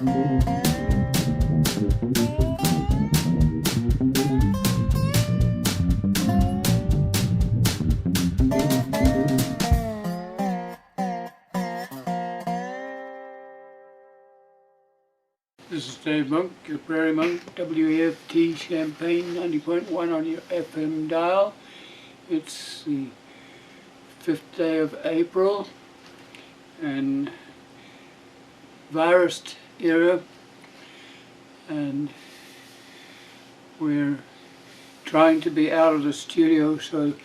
This is Dave Monk, your Prairie Monk, WEFT Champaign 90.1 on your FM dial. It's the 5th day of April and virus era, and we're trying to be out of the studio, so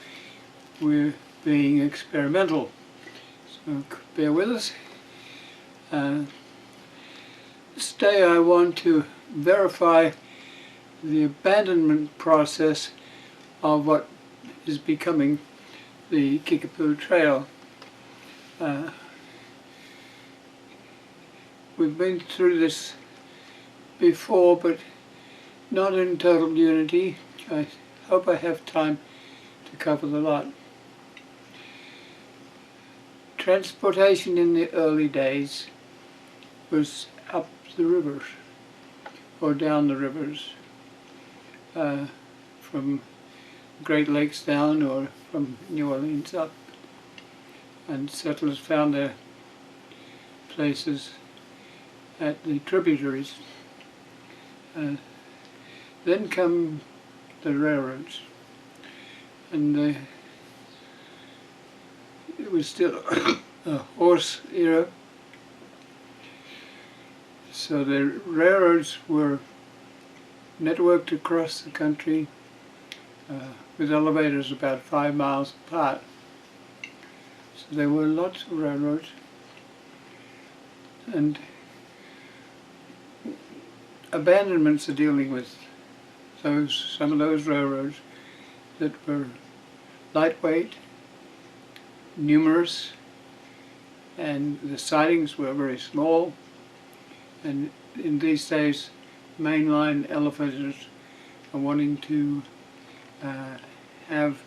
we're being experimental. So bear with us. Today I want to verify the abandonment process of what is becoming the Kickapoo Trail. We've been through this before, but not in total unity. I hope I have time to cover the lot. Transportation in the early days was up the rivers or down the rivers, from Great Lakes down or from New Orleans up, and settlers found their places at the tributaries. Then come the railroads, and it was still a horse era. So the railroads were networked across the country with elevators about 5 miles apart. So there were lots of railroads, and abandonments are dealing with some of those railroads that were lightweight, numerous, and the sidings were very small. And in these days, mainline elevators are wanting to have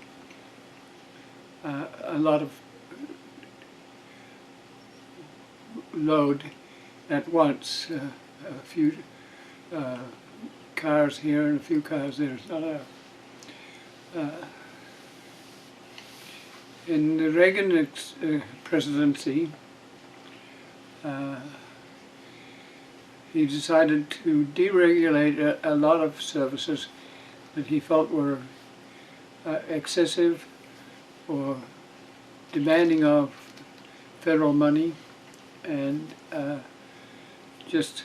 a lot of load at once. A few cars here and a few cars there. It's not in the Reagan presidency, he decided to deregulate a lot of services that he felt were excessive or demanding of federal money, and just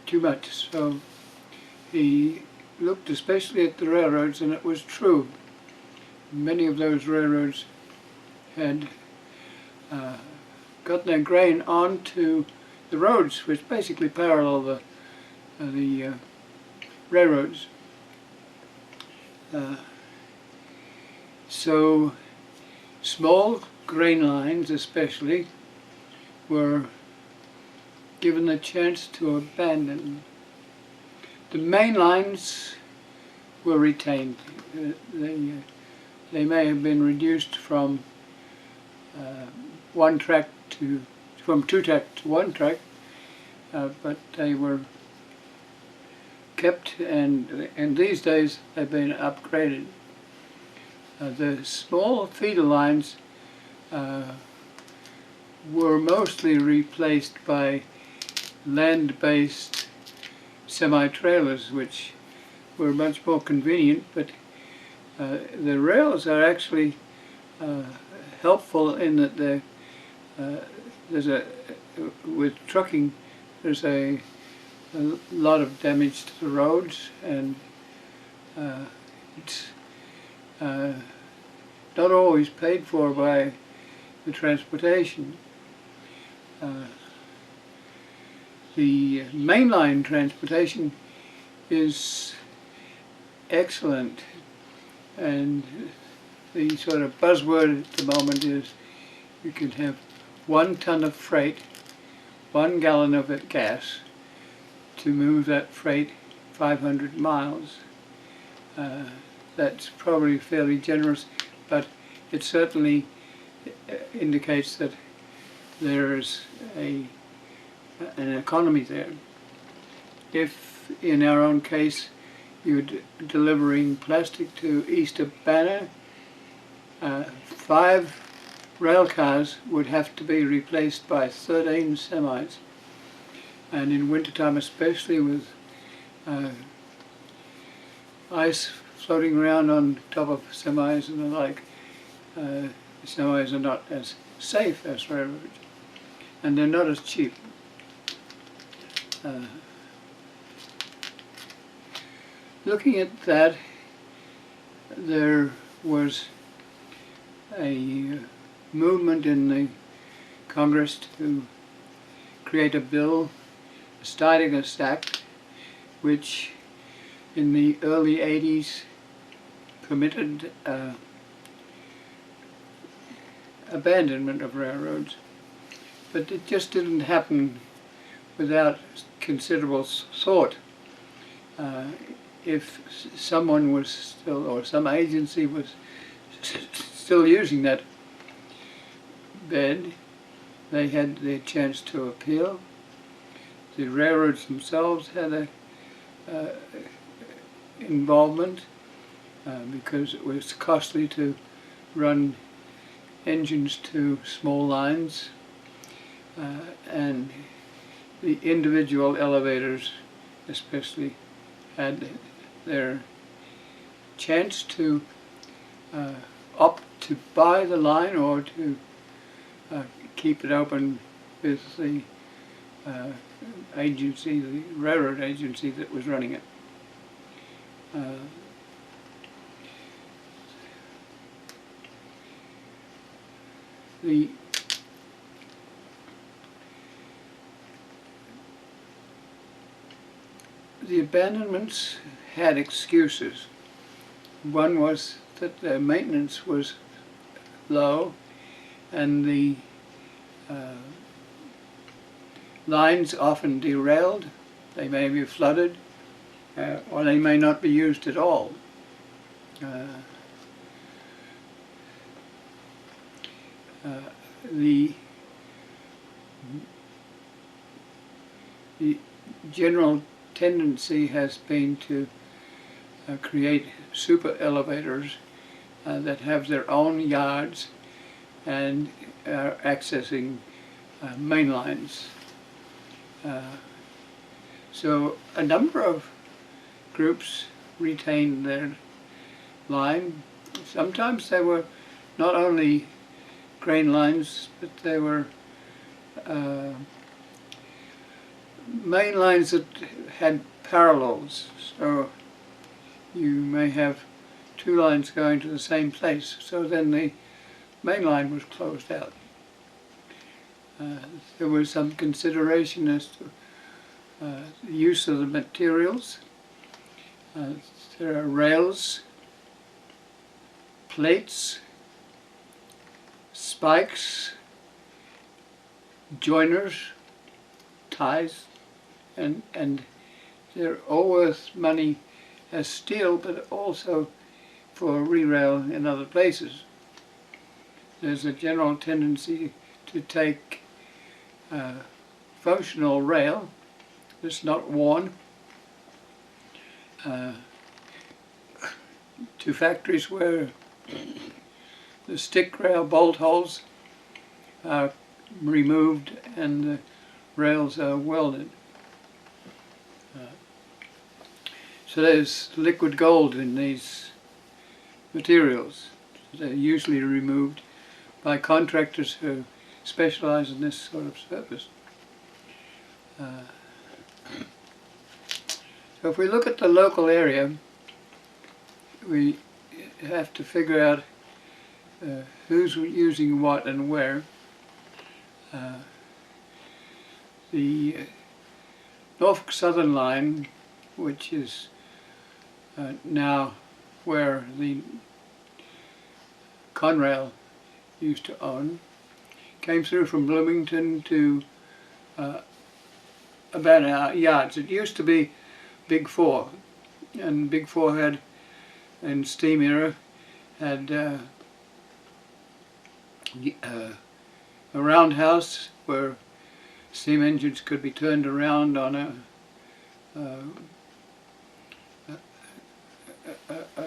too much. So he looked especially at the railroads, and it was true. Many of those railroads had gotten their grain onto the roads, which basically parallel the railroads. So small grain lines especially were given a chance to abandon. The main lines were retained. They may have been reduced from two track to one track, but they were kept, and these days they've been upgraded. The small feeder lines were mostly replaced by land-based semi-trailers, which were much more convenient, but the rails are actually helpful in that with trucking there's a lot of damage to the roads, and it's not always paid for by the transportation. The mainline transportation is excellent, and the sort of buzzword at the moment is you can have 1 ton of freight, 1 gallon of gas to move that freight 500 miles. That's probably fairly generous, but it certainly indicates that there is a an economy there. If in our own case you're delivering plastic to Easter Banner, 5 rail cars would have to be replaced by 13 semis. And in wintertime, especially with ice floating around on top of semis and the like, semis are not as safe as railroads, and they're not as cheap. Looking at that, there was a movement in the Congress to create a bill, the Steiger's Act, which in the early 80s permitted abandonment of railroads. But it just didn't happen without considerable thought. If someone was still, or some agency was still using that bed, they had their chance to appeal. The railroads themselves had a involvement because it was costly to run engines to small lines, and the individual elevators especially had their chance to opt to buy the line or to keep it open with the agency, the railroad agency that was running it. The abandonments had excuses. One was that the maintenance was low and the lines often derailed. They may be flooded or they may not be used at all. The general tendency has been to create super elevators that have their own yards and are accessing main lines. So a number of groups retained their line. Sometimes they were not only grain lines, but they were main lines that had parallels. So you may have 2 lines going to the same place, so then the main line was closed out. There was some consideration as to the use of the materials. There are rails, plates, spikes, joiners, ties, and they're all worth money as steel, but also for re-rail in other places. There's a general tendency to take functional rail that's not worn to factories where the stick rail bolt holes are removed and the rails are welded. So there's liquid gold in these materials. They're usually removed by contractors who specialize in this sort of service. So if we look at the local area, we have to figure out who's using what and where. The Norfolk Southern line, which is now where the Conrail used to own, came through from Bloomington to about our yards. It used to be Big Four, and Big Four had, in steam era, had a roundhouse where steam engines could be turned around on a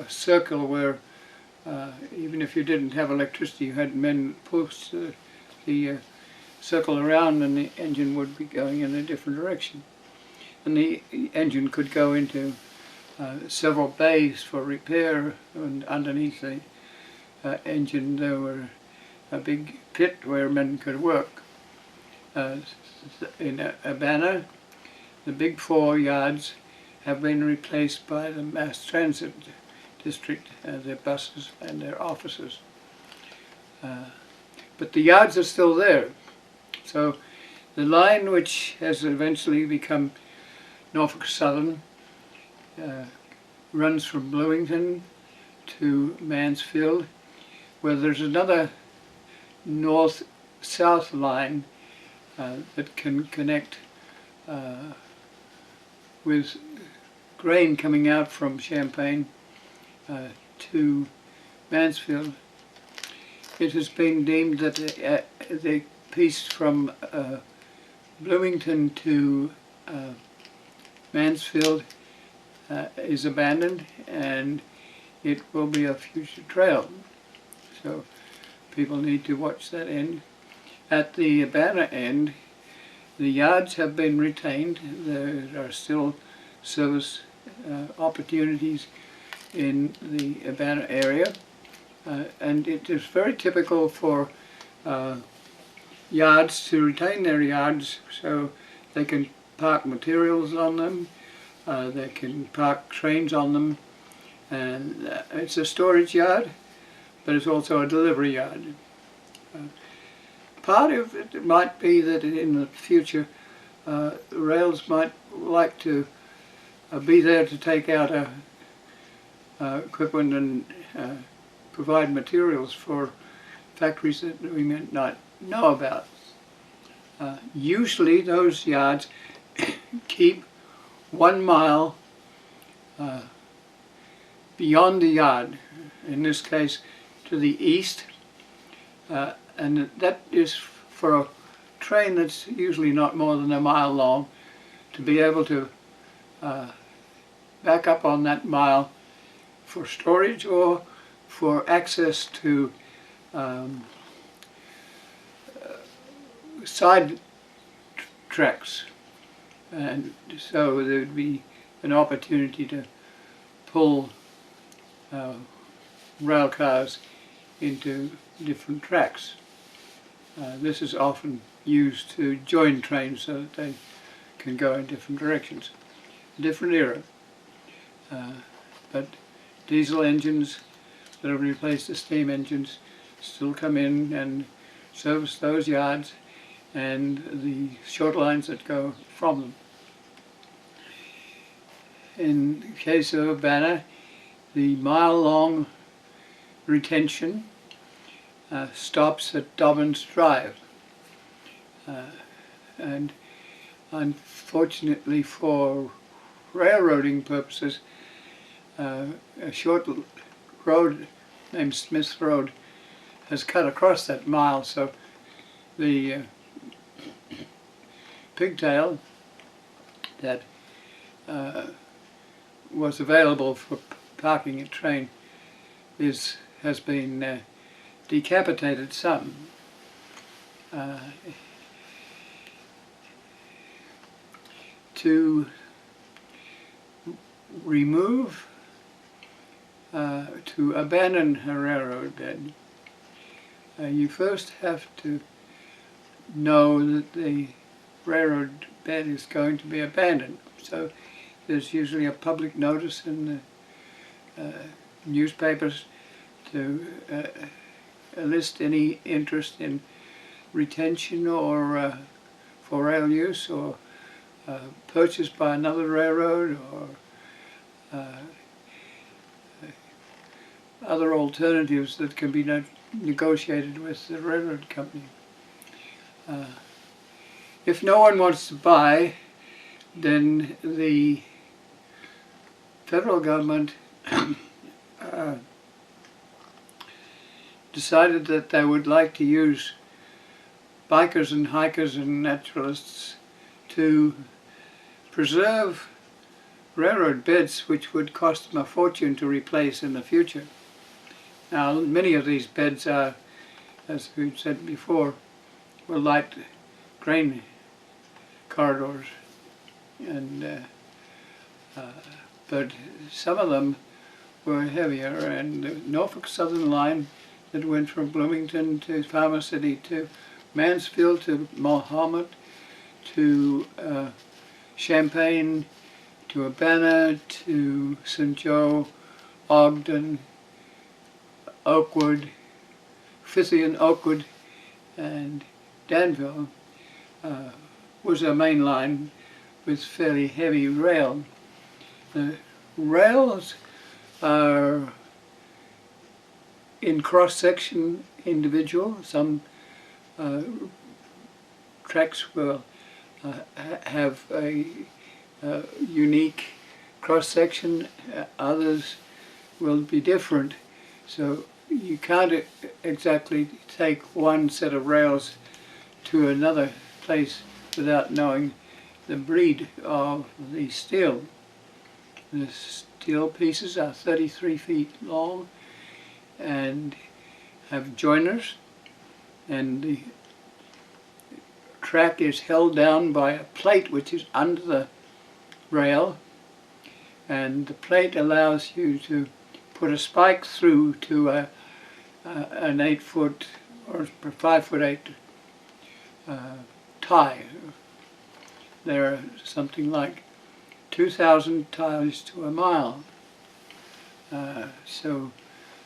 circle where even if you didn't have electricity, you had men push the circle around, and the engine would be going in a different direction. And the engine could go into several bays for repair, and underneath the engine there were a big pit where men could work. In Urbana, the big 4 yards have been replaced by the mass transit district, their buses and their offices. But the yards are still there. So the line, which has eventually become Norfolk Southern, runs from Bloomington to Mansfield, where there's another north-south line that can connect with grain coming out from Champaign to Mansfield. It has been deemed that the piece from Bloomington to Mansfield is abandoned, and it will be a future trail. So people need to watch that end. At the Urbana end, the yards have been retained. There are still service opportunities in the Urbana area, and it is very typical for yards to retain their yards so they can park materials on them, they can park trains on them, and it's a storage yard, but it's also a delivery yard. Part of it might be that in the future rails might like to be there to take out equipment and provide materials for factories that we might not know about. Usually those yards keep 1 mile beyond the yard, in this case to the east, and that is for a train that's usually not more than 1 mile long to be able to back up on that mile for storage or for access to side tracks, and so there would be an opportunity to pull rail cars into different tracks. This is often used to join trains so that they can go in different directions. A different era, but diesel engines that have replaced the steam engines still come in and service those yards and the short lines that go from them. In the case of Urbana, the mile-long retention stops at Dobbins Drive, and unfortunately for railroading purposes, a short road named Smith's Road has cut across that mile, so the pigtail that was available for parking a train has been decapitated some. To remove, to abandon a railroad bed, you first have to know that the railroad bed is going to be abandoned. So there's usually a public notice in the newspapers to list any interest in retention or for rail use, or purchase by another railroad, or other alternatives that can be negotiated with the railroad company. If no one wants to buy, then the federal government decided that they would like to use bikers and hikers and naturalists to preserve railroad beds which would cost them a fortune to replace in the future. Now, many of these beds are, as we've said before, were light grain corridors, and but some of them were heavier. And the Norfolk Southern line that went from Bloomington to Farmer City to Mansfield to Mahomet to Champaign to Urbana to St. Joe, Ogden, Oakwood, Fithian, Oakwood, and Danville was a main line with fairly heavy rail. The rails are in cross-section individual. Some tracks will have a unique cross-section, others will be different. So you can't exactly take one set of rails to another place without knowing the breed of the steel. The steel pieces are 33 feet long and have joiners, and the track is held down by a plate which is under the rail, and the plate allows you to put a spike through to an 8-foot or 5'8" tie. There are something like 2,000 ties to a mile. So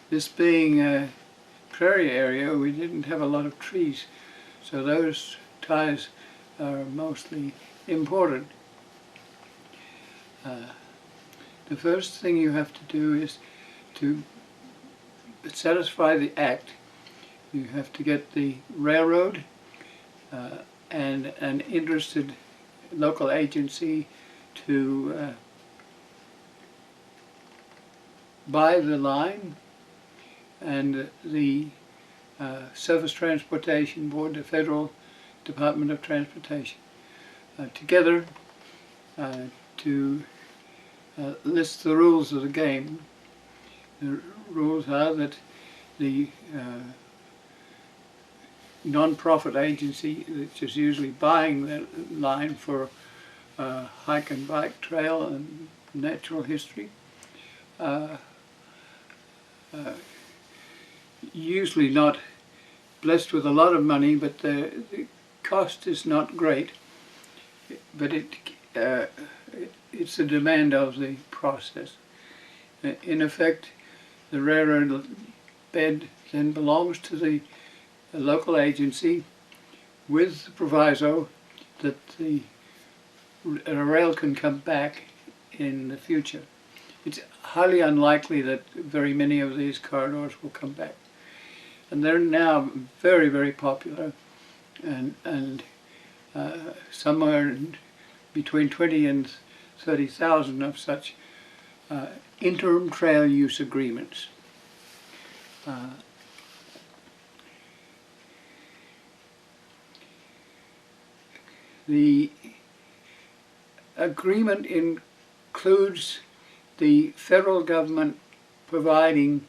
this being a prairie area, we didn't have a lot of trees, so those ties are mostly imported. The first thing you have to do is to satisfy the act. You have to get the railroad and an interested local agency to buy the line, and the Surface Transportation Board, the Federal Department of Transportation, together to list the rules of the game. The rules are that the non-profit agency, which is usually buying the line for hike and bike trail and natural history, usually not blessed with a lot of money, but the cost is not great, but it's the demand of the process. In effect, the railroad bed then belongs to the local agency with the proviso that the rail can come back in the future. It's highly unlikely that very many of these corridors will come back. And they're now very, very popular, and somewhere between 20 and 30,000 of such interim trail use agreements. The agreement includes the federal government providing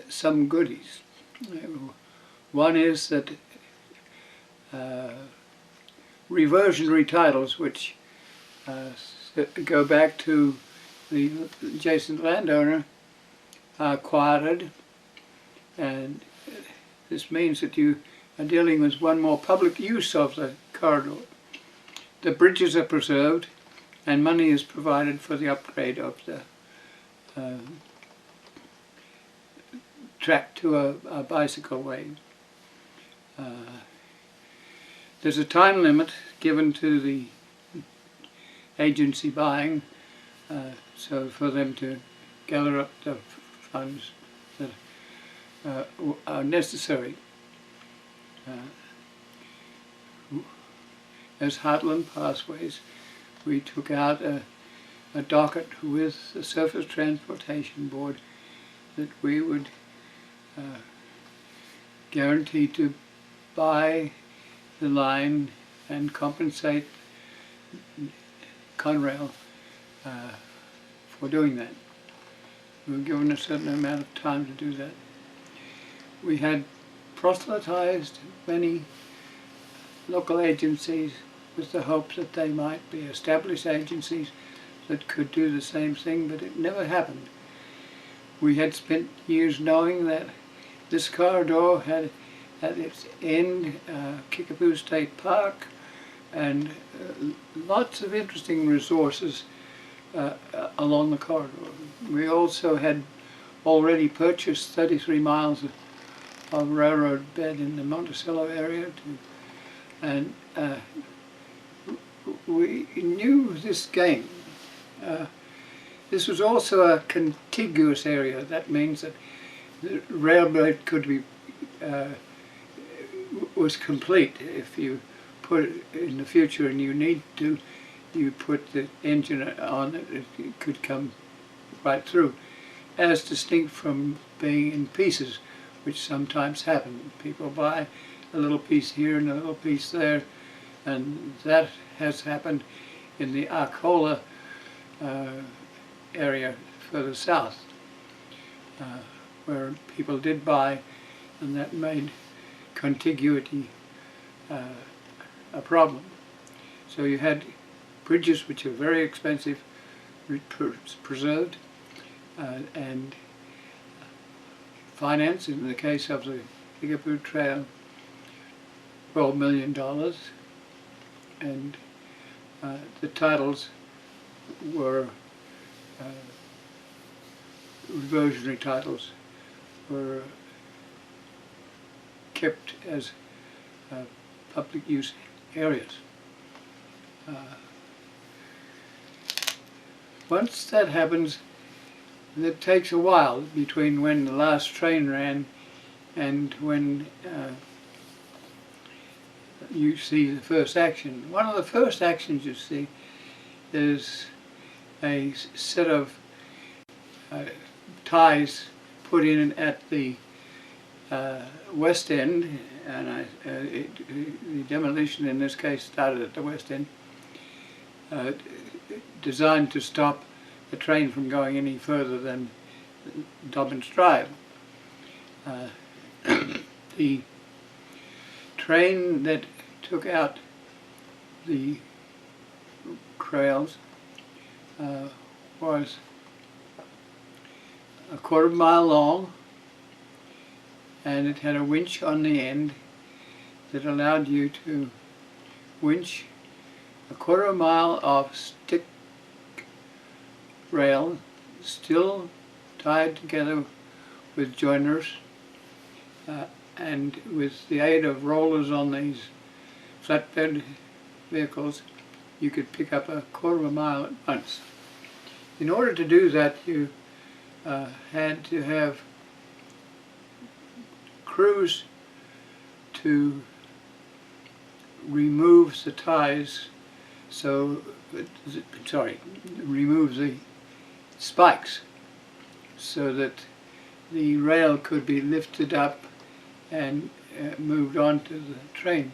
some goodies. One is that reversionary titles, which go back to the adjacent landowner, are acquired, and this means that you are dealing with one more public use of the corridor. The bridges are preserved, and money is provided for the upgrade of the track to a bicycle way. There's a time limit given to the agency buying, so for them to gather up the funds that are necessary. As Heartland Pathways, we took out a docket with the Surface Transportation Board that we would guarantee to buy the line and compensate Conrail for doing that. We were given a certain amount of time to do that. We had proselytized many local agencies with the hopes that they might be established agencies that could do the same thing, but it never happened. We had spent years knowing that this corridor had at its end Kickapoo State Park and lots of interesting resources along the corridor. We also had already purchased 33 miles of railroad bed in the Monticello area, and we knew this game. This was also a contiguous area. That means that the railroad could be was complete. If you put it in the future and you need to, you put the engine on it, it could come right through, as distinct from being in pieces, which sometimes happen. People buy a little piece here and a little piece there, and that has happened in the Arcola area further south, where people did buy, and that made contiguity a problem. So you had bridges which are very expensive, preserved, and financed, in the case of the Kickapoo Trail, $12 million, and the titles were reversionary titles were kept as public use areas. Once that happens, it takes a while between when the last train ran and when you see the first action. One of the first actions you see is a set of ties put in at the west end, and the demolition in this case started at the west end, designed to stop the train from going any further than Dobbins Drive. The train that took out the trails was a quarter-mile long, and it had a winch on the end that allowed you to winch a quarter-mile of stick rail, still tied together with joiners, and with the aid of rollers on these flatbed vehicles, you could pick up a quarter of a mile at once. In order to do that, you had to have crews to remove the ties, remove the spikes, so that the rail could be lifted up and moved onto the train.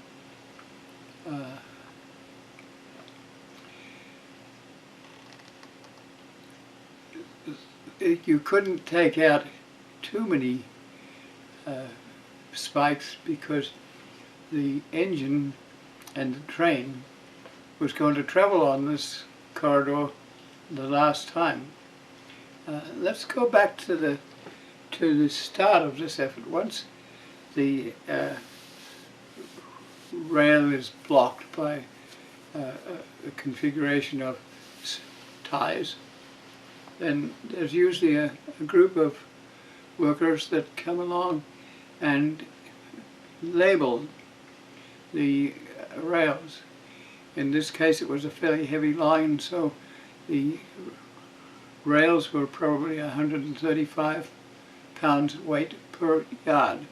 You couldn't take out too many spikes because the engine and the train was going to travel on this corridor the last time. Let's go back to the start of this effort. Once the rail is blocked by a configuration of ties, then there's usually a group of workers that come along and label the rails. In this case it was a fairly heavy line, so the rails were probably 135 pounds weight per yard.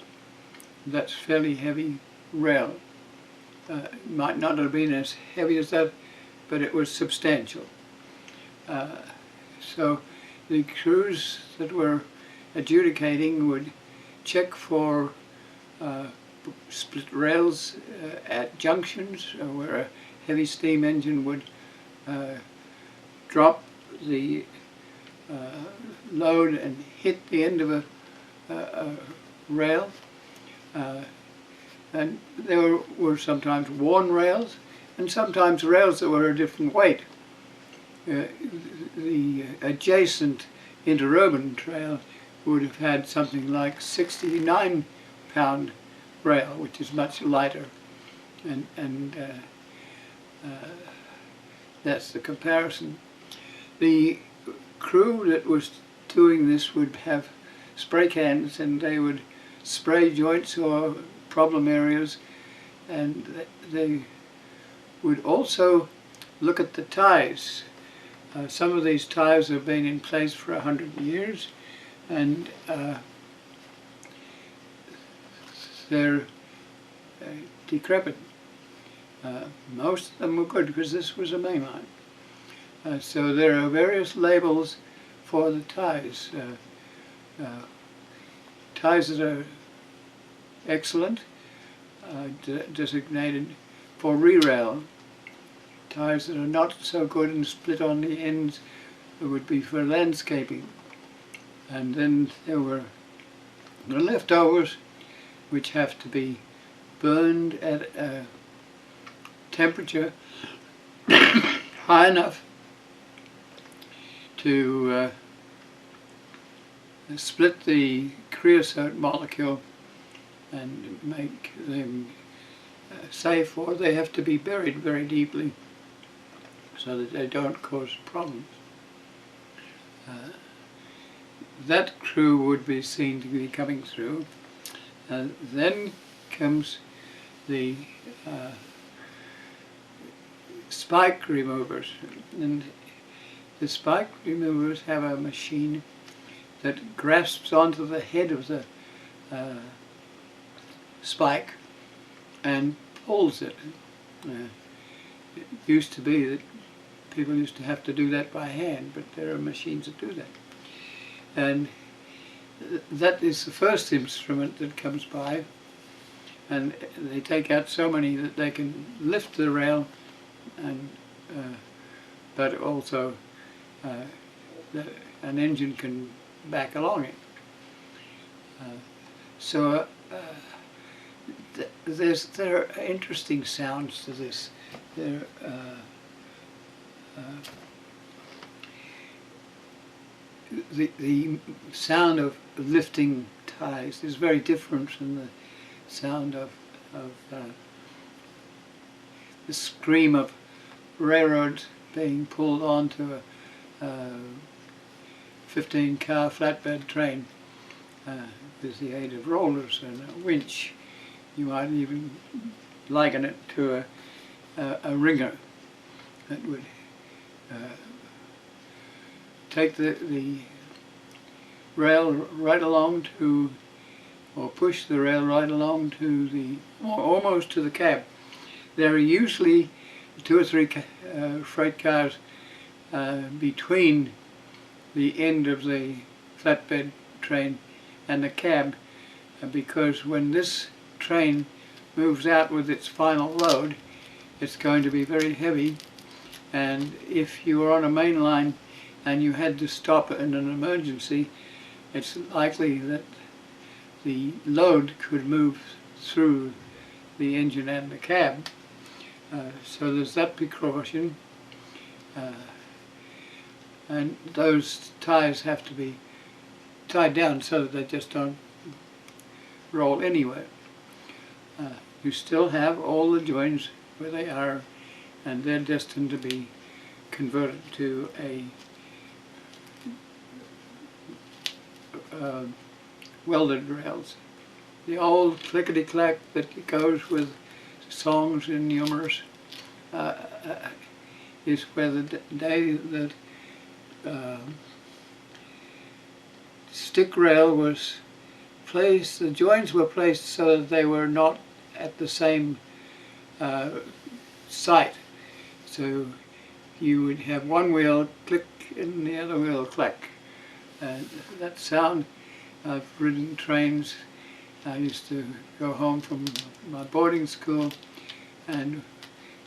That's fairly heavy rail. It might not have been as heavy as that, but it was substantial. So the crews that were adjudicating would check for split rails at junctions where a heavy steam engine would drop the load and hit the end of a rail. And there were sometimes worn rails and sometimes rails that were a different weight. The adjacent interurban trail would have had something like 69-pound rail, which is much lighter, and that's the comparison. The crew that was doing this would have spray cans, and they would spray joints or problem areas, and they would also look at the ties. Some of these ties have been in place for 100 years, and they're decrepit. Most of them were good because this was a main line. So there are various labels for the ties. Ties that are excellent, designated for re-rail. Ties that are not so good and split on the ends would be for landscaping. And then there were the leftovers, which have to be burned at a temperature high enough to split the creosote molecule and make them safe, or they have to be buried very deeply so that they don't cause problems. That crew would be seen to be coming through. Then comes the spike removers, and the spike removers have a machine that grasps onto the head of the spike and pulls it. It used to be that people used to have to do that by hand, but there are machines that do that. And that is the first instrument that comes by, and they take out so many that they can lift the rail, and but also an engine can back along it. There are interesting sounds to this. The sound of lifting ties is very different from the sound of the scream of railroads being pulled onto a 15-car flatbed train with the aid of rollers and a winch. You might even liken it to a ringer that would take the rail right along to, or push the rail right along to the, almost to the cab. There are usually 2 or 3 freight cars between the end of the flatbed train and the cab, because when this train moves out with its final load, it's going to be very heavy, and if you were on a main line and you had to stop in an emergency, it's likely that the load could move through the engine and the cab. So there's that precaution, and those ties have to be tied down so that they just don't roll anywhere. You still have all the joints where they are, and they're destined to be converted to a welded rails. The old clickety-clack that goes with songs in numerous is where the day that stick rail was placed, the joints were placed so that they were not at the same site. So you would have one wheel click and the other wheel clack. That sound, I've ridden trains I used to go home from my boarding school, and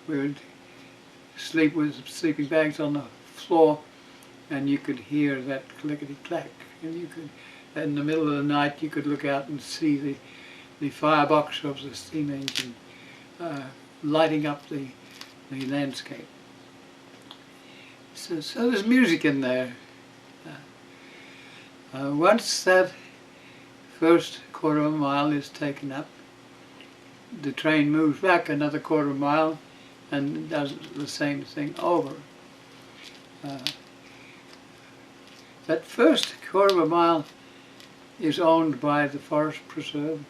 we would sleep with sleeping bags on the floor, and you could hear that clickety-clack, and you could, in the middle of the night, you could look out and see the firebox of the steam engine lighting up the landscape. So there's music in there. Once that first quarter of a mile is taken up, the train moves back another quarter of a mile and does the same thing over. That first quarter of a mile is owned by the Forest Preserve,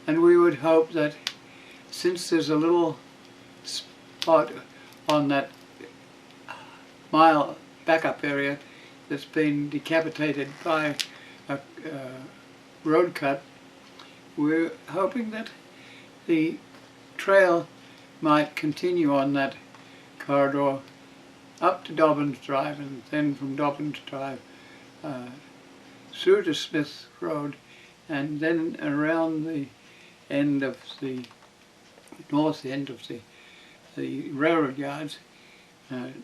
and we would hope that since there's a little spot on that mile backup area that's been decapitated by a road cut, we're hoping that the trail might continue on that corridor up to Dobbins Drive, and then from Dobbins Drive through to Smith Road, and then around the end of the north end of the railroad yards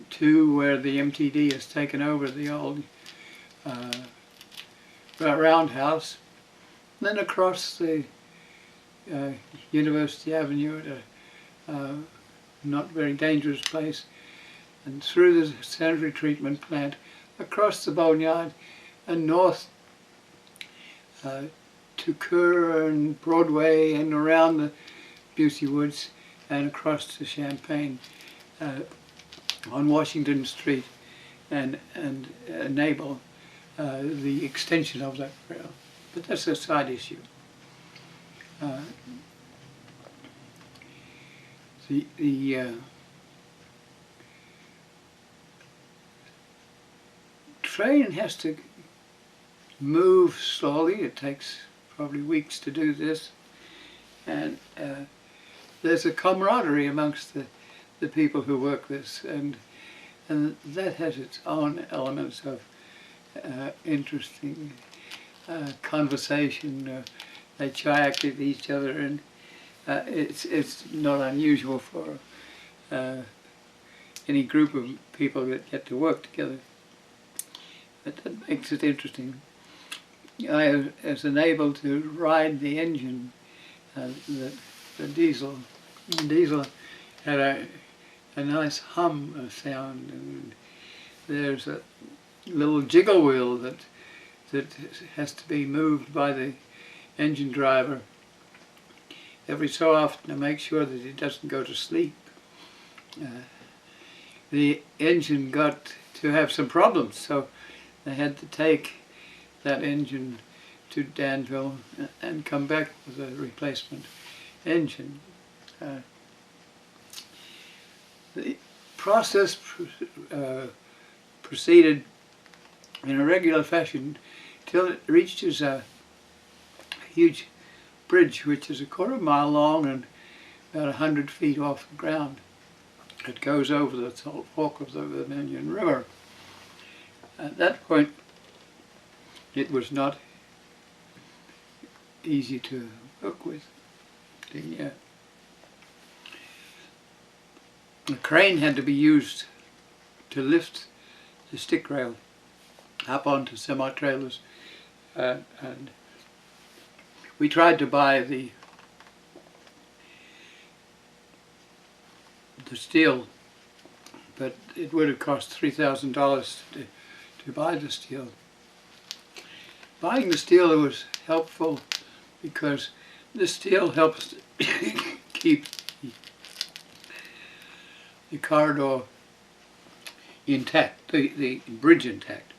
to where the MTD has taken over the old roundhouse, then across the University Avenue at a not very dangerous place, and through the sanitary treatment plant, across the boneyard, and north to Kerr and Broadway, and around the Busey Woods, and across to Champaign on Washington Street, and enable the extension of that trail. But that's a side issue. The train has to move slowly. It takes probably weeks to do this, and there's a camaraderie amongst the people who work this, and that has its own elements of interesting conversation. They kayak with each other, and it's not unusual for any group of people that get to work together. But that makes it interesting. I was enabled to ride the engine, the diesel. The diesel had a nice hum sound, and there's a little jiggle wheel that has to be moved by the engine driver every so often to make sure that he doesn't go to sleep. The engine got to have some problems, so they had to take that engine to Danville and come back with a replacement engine. The process proceeded in a regular fashion till it reaches a huge bridge, which is a quarter of a mile long and about 100 feet off the ground. It goes over the Salt Fork of the Vermilion River. At that point, it was not easy to work with. The crane had to be used to lift the stick rail up onto semi-trailers, and we tried to buy the steel, but it would have cost $3,000 to buy the steel. Buying the steel was helpful because the steel helps keep the corridor intact, the bridge intact.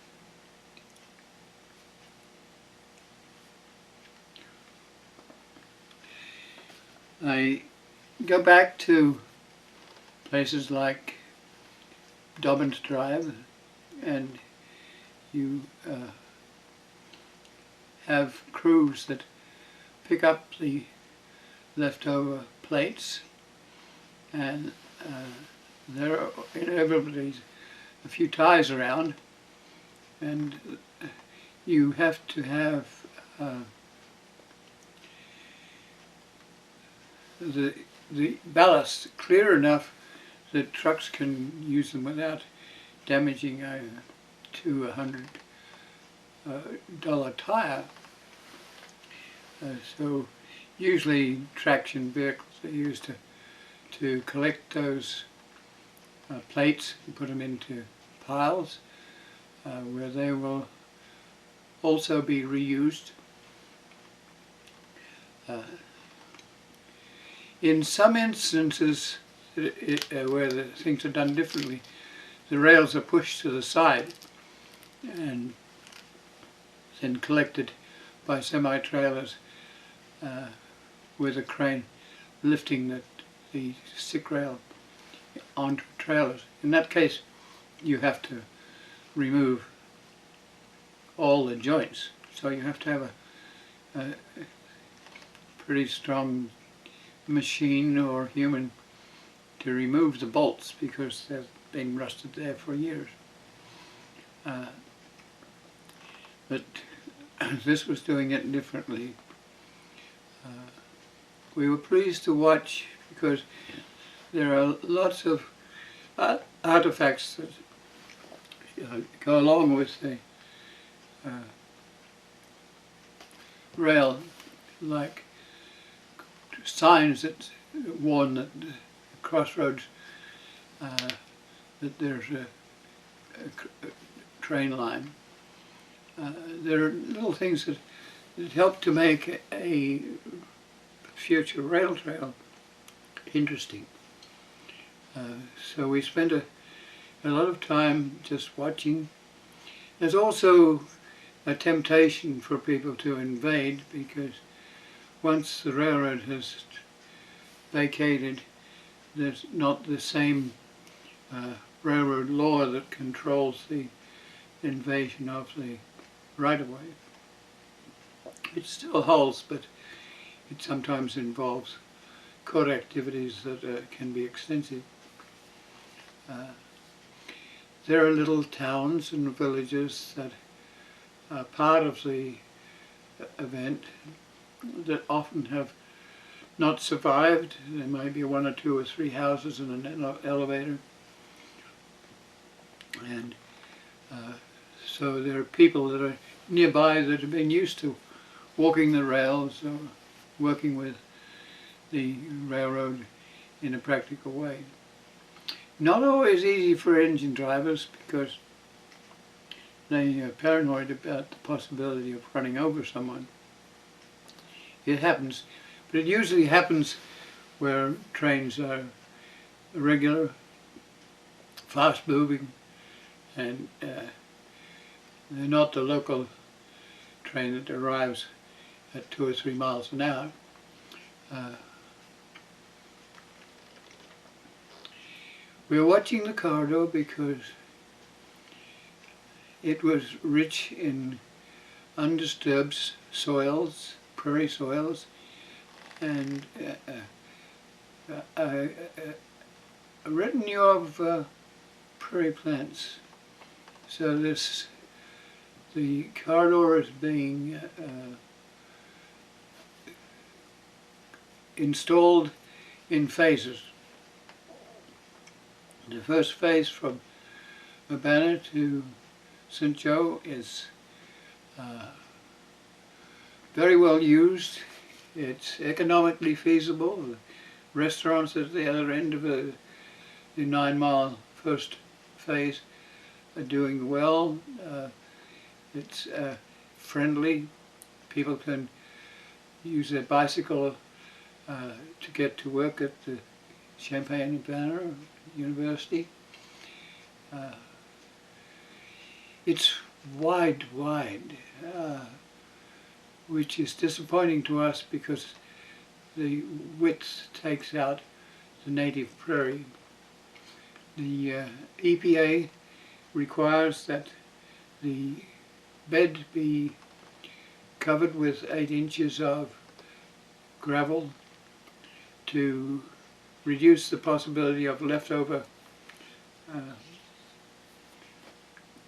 I go back to places like Dobbins Drive, and you have crews that pick up the leftover plates, and there are inevitably a few ties around, and you have to have the ballast clear enough that trucks can use them without damaging a $200 tire. So usually traction vehicles are used to collect those plates and put them into piles where they will also be reused. In some instances where the things are done differently, the rails are pushed to the side and then collected by semi-trailers with a crane lifting the stick rail onto trailers. In that case, you have to remove all the joints, so you have to have a pretty strong machine or human to remove the bolts because they've been rusted there for years. But this was doing it differently. We were pleased to watch because there are lots of artifacts that go along with the rail, like signs that warn that crossroads that there's a train line. There are little things that help to make a future rail trail interesting. So we spent a lot of time just watching. There's also a temptation for people to invade because once the railroad has vacated, there's not the same railroad law that controls the invasion of the right-of-way. It still holds, but it sometimes involves court activities that can be extensive. There are little towns and villages that are part of the event that often have not survived. There may be 1 or 2 or 3 houses and an elevator. And so there are people that are nearby that have been used to walking the rails or working with the railroad in a practical way. Not always easy for engine drivers because they are paranoid about the possibility of running over someone. It happens, but it usually happens where trains are regular, fast moving, and they're not the local train that arrives at 2 or 3 miles an hour. We were watching the corridor because it was rich in undisturbed soils, prairie soils, and a retinue of prairie plants. So the corridor is being installed in phases. The first phase from Urbana to St. Joe is very well used. It's economically feasible. The restaurants at the other end of the 9-mile first phase are doing well. It's friendly. People can use their bicycle to get to work at the Champaign-Urbana University. It's wide, which is disappointing to us because the width takes out the native prairie. The EPA requires that the bed be covered with 8 inches of gravel to reduce the possibility of leftover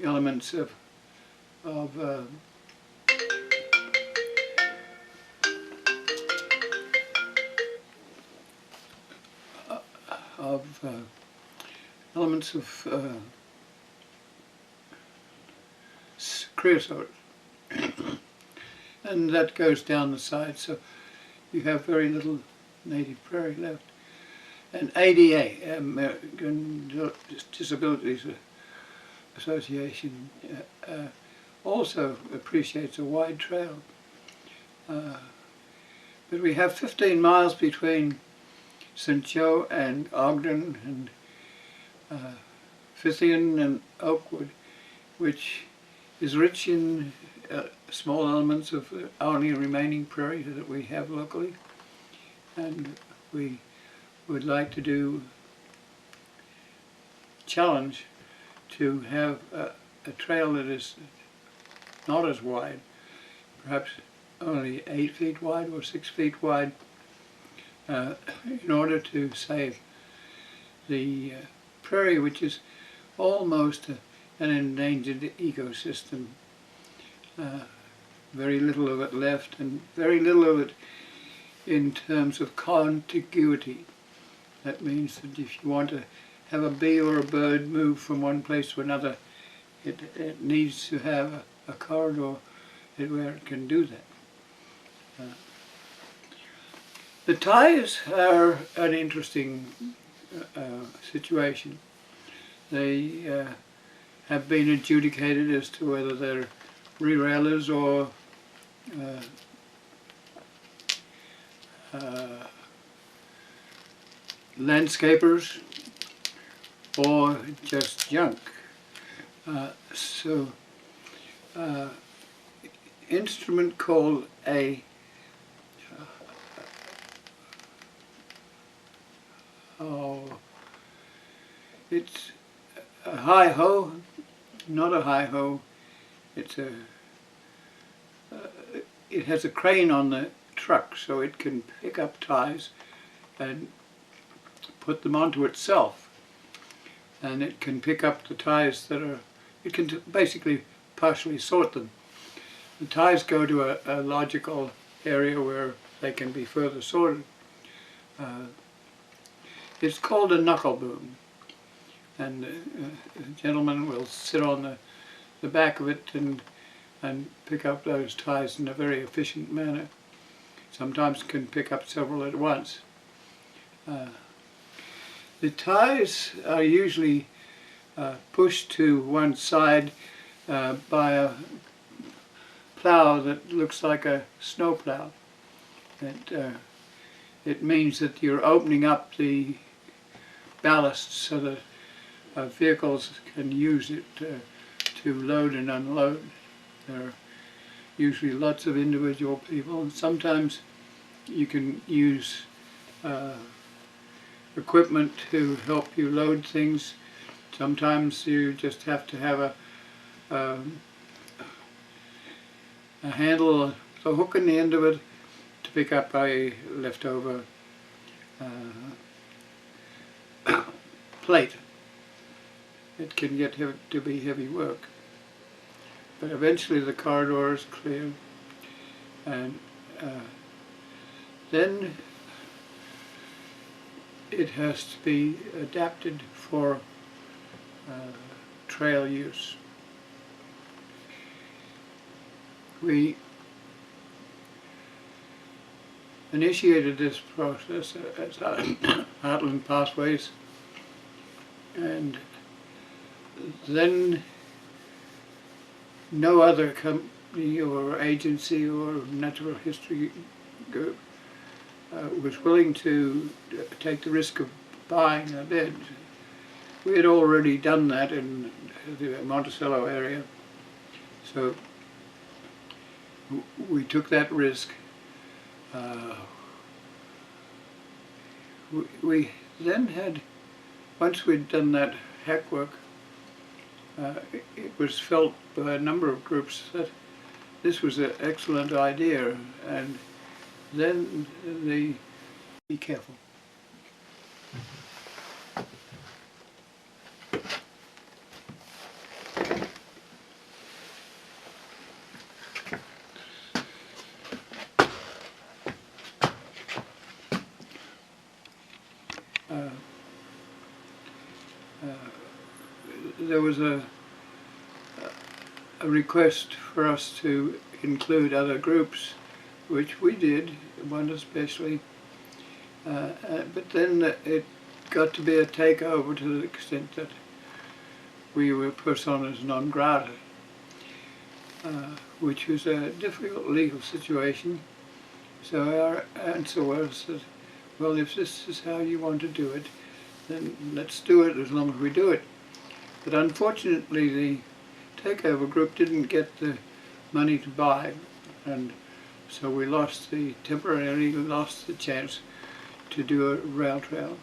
elements of of elements of creosote, and that goes down the side, so you have very little native prairie left. And ADA, American Disabilities Association, also appreciates a wide trail. But we have 15 miles between St. Joe and Ogden and Fithian and Oakwood, which is rich in small elements of the only remaining prairie that we have locally. And we would like to challenge to have a trail that is not as wide, perhaps only 8 feet wide or 6 feet wide, in order to save the prairie, which is almost an endangered ecosystem. Very little of it left, and very little of it in terms of contiguity. That means that if you want to have a bee or a bird move from one place to another, it needs to have a corridor where it can do that. The ties are an interesting situation. They have been adjudicated as to whether they're re-railers or landscapers or just junk. Instrument called it's a hi-ho, not a hi-ho. It's it has a crane on the truck, so it can pick up ties and put them onto itself, and it can pick up the ties that are, it can basically partially sort them. The ties go to a logical area where they can be further sorted. It's called a knuckle boom, and a gentleman will sit on the back of it and pick up those ties in a very efficient manner. Sometimes can pick up several at once. The ties are usually pushed to one side by a plow that looks like a snow plow. It means that you're opening up the ballast so that vehicles can use it to load and unload. There are usually lots of individual people, and sometimes you can use equipment to help you load things. Sometimes you just have to have a handle, a hook in the end of it to pick up a leftover plate. It can get to be heavy work. But eventually the corridor is cleared, and then it has to be adapted for trail use. We initiated this process as Heartland Pathways, and then no other company or agency or natural history group was willing to take the risk of buying a bed. We had already done that in the Monticello area, so we took that risk. We then had, once we'd done that hack work, it was felt by a number of groups that this was an excellent idea, and then be careful. there was a request for us to include other groups, which we did, one especially, but then it got to be a takeover to the extent that we were personas non grata, which was a difficult legal situation. So our answer was that, well, if this is how you want to do it, then let's do it as long as we do it. But unfortunately the takeover group didn't get the money to buy, and so we temporarily lost the chance to do a rail trail.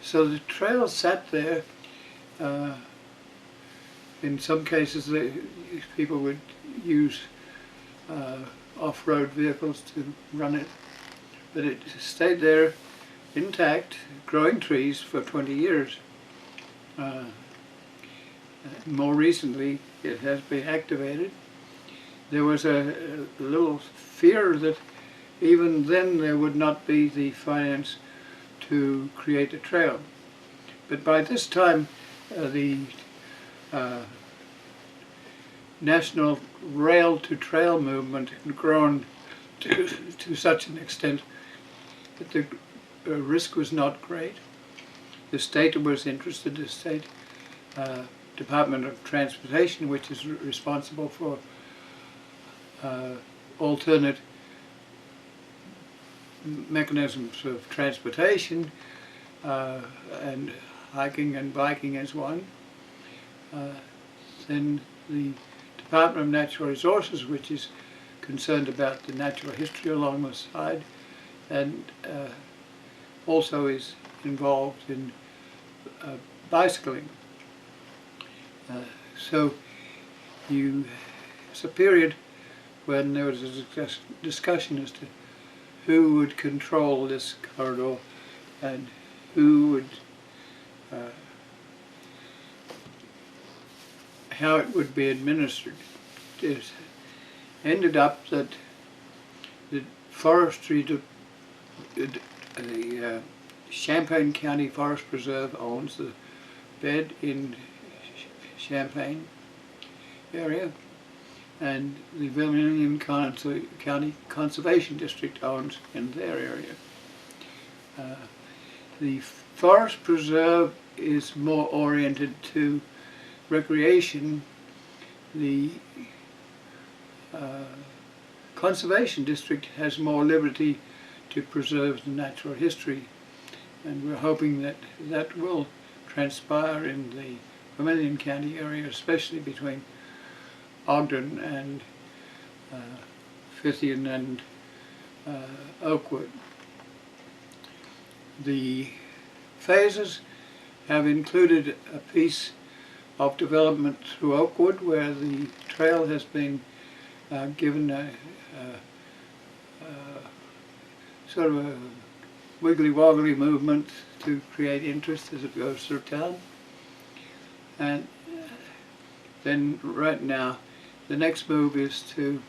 So the trail sat there. In some cases people would use off-road vehicles to run it, but it stayed there intact, growing trees for 20 years. More recently it has been activated. There was a little fear that even then there would not be the finance to create a trail. But by this time the national rail to trail movement had grown to such an extent that the risk was not great. The state was interested, the state Department of Transportation, which is responsible for alternate mechanisms of transportation, and hiking and biking as one. Then the Department of Natural Resources, which is concerned about the natural history along the side, and also is involved in bicycling. So it's a period when there was a discussion as to who would control this corridor and who would, how it would be administered. It ended up that the forestry, the Champaign County Forest Preserve owns the bed in Champaign area, and the Vermilion County Conservation District owns in their area. The Forest Preserve is more oriented to recreation. The Conservation District has more liberty to preserve the natural history, and we're hoping that that will transpire in the Vermilion County area, especially between Ogden and Fithian and Oakwood. The phases have included a piece of development through Oakwood where the trail has been given a sort of a wiggly-woggly movement to create interest as it goes through town. And then right now the next move is to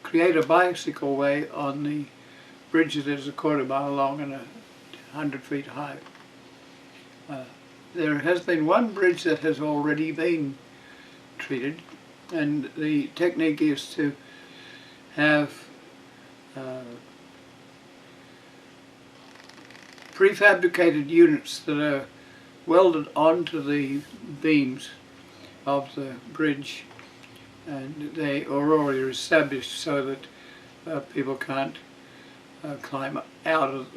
create a bicycle way on the bridge that is a quarter mile long and 100 feet high. There has been one bridge that has already been treated, and the technique is to have prefabricated units that are welded onto the beams of the bridge, and they are already established so that people can't climb out of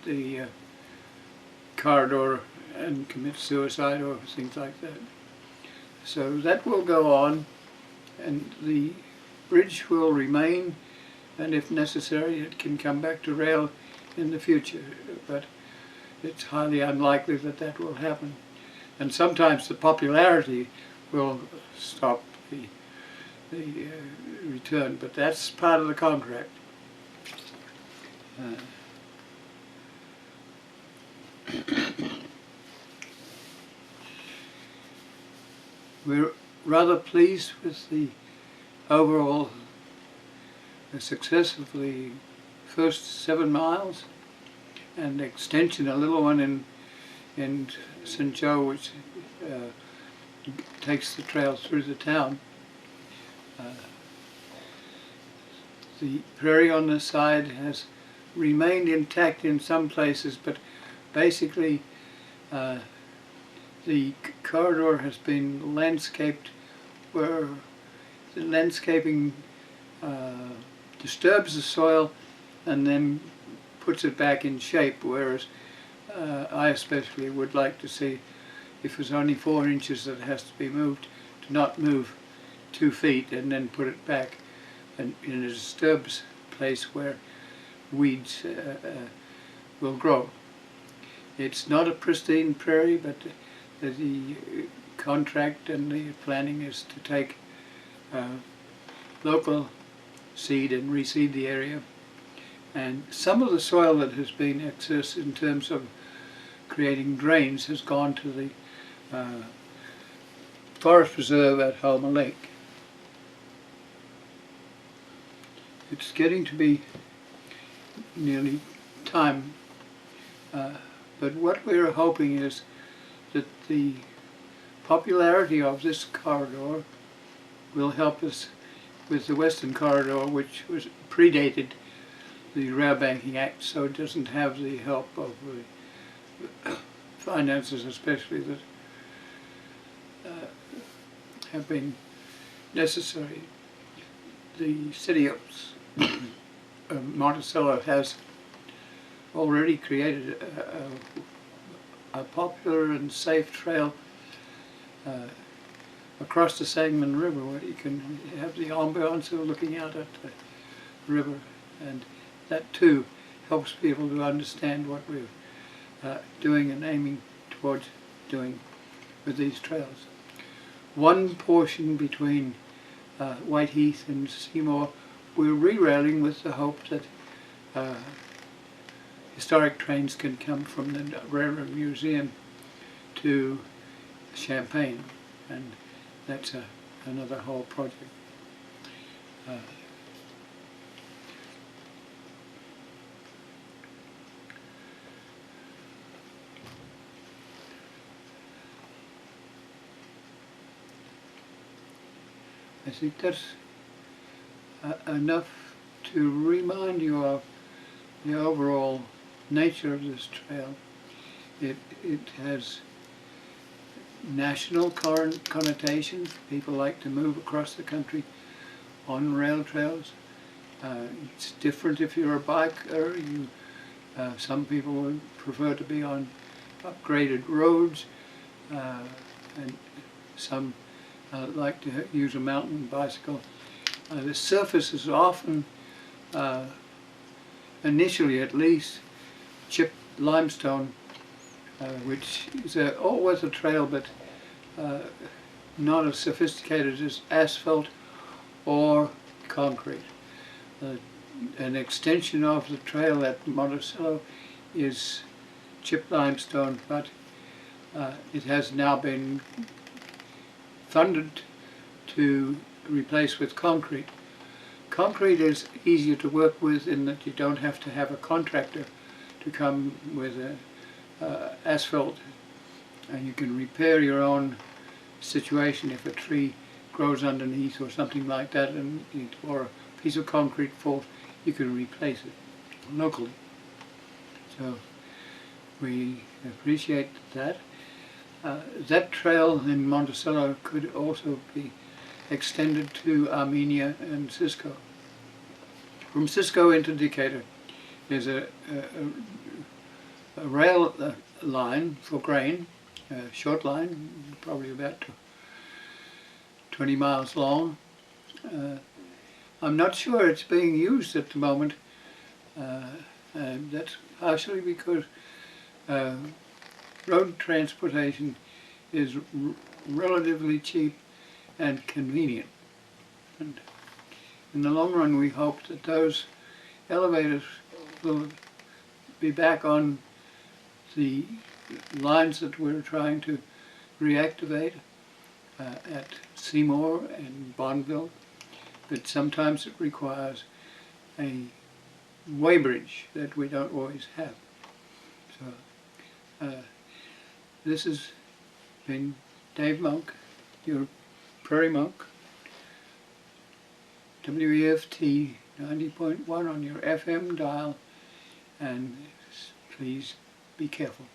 the corridor and commit suicide or things like that. So that will go on, and the bridge will remain, and if necessary it can come back to rail in the future, but it's highly unlikely that that will happen. And sometimes the popularity will stop the return, but that's part of the contract. We're rather pleased with the overall success of the first 7 miles, and extension, a little one in St. Joe, which takes the trail through the town. The prairie on the side has remained intact in some places, but basically the corridor has been landscaped where the landscaping disturbs the soil and then puts it back in shape, whereas I especially would like to see, if it's only 4 inches that has to be moved, to not move 2 feet and then put it back in a disturbed place where weeds will grow. It's not a pristine prairie, but the contract and the planning is to take local seed and reseed the area. And some of the soil that has been excess in terms of creating drains has gone to the forest preserve at Halma Lake. It's getting to be nearly time, but what we're hoping is that the popularity of this corridor will help us with the Western Corridor, which was predated the Rail Banking Act, so it doesn't have the help of the finances, especially, that have been necessary. The city of Monticello has already created a popular and safe trail across the Sangamon River, where you can have the ambiance of looking out at the river, and that too helps people to understand what we're doing and aiming towards doing with these trails. One portion between Whiteheath and Seymour we're re-railing with the hope that historic trains can come from the Railroad Museum to Champaign, and that's another whole project. I think that's enough to remind you of the overall nature of this trail. It has national connotations. People like to move across the country on rail trails. It's different if you're a biker. Some people would prefer to be on upgraded roads, and some like to use a mountain bicycle. The surface is often, initially at least, chipped limestone, which is an all-weather trail, but not as sophisticated as asphalt or concrete. An extension of the trail at Monticello is chipped limestone, but it has now been funded to replace with concrete. Concrete is easier to work with in that you don't have to have a contractor to come with asphalt, and you can repair your own situation if a tree grows underneath or something like that, or a piece of concrete falls, you can replace it locally. So we appreciate that. That trail in Monticello could also be extended to Armenia and Cisco. From Cisco into Decatur is a rail line for grain, a short line, probably about 20 miles long. I'm not sure it's being used at the moment, and that's partially because road transportation is relatively cheap and convenient. And in the long run, we hope that those elevators will be back on the lines that we're trying to reactivate at Seymour and Bonneville, but sometimes it requires a weighbridge that we don't always have. So this has been Dave Monk, your Prairie Monk, WEFT 90.1 on your FM dial, and please be careful.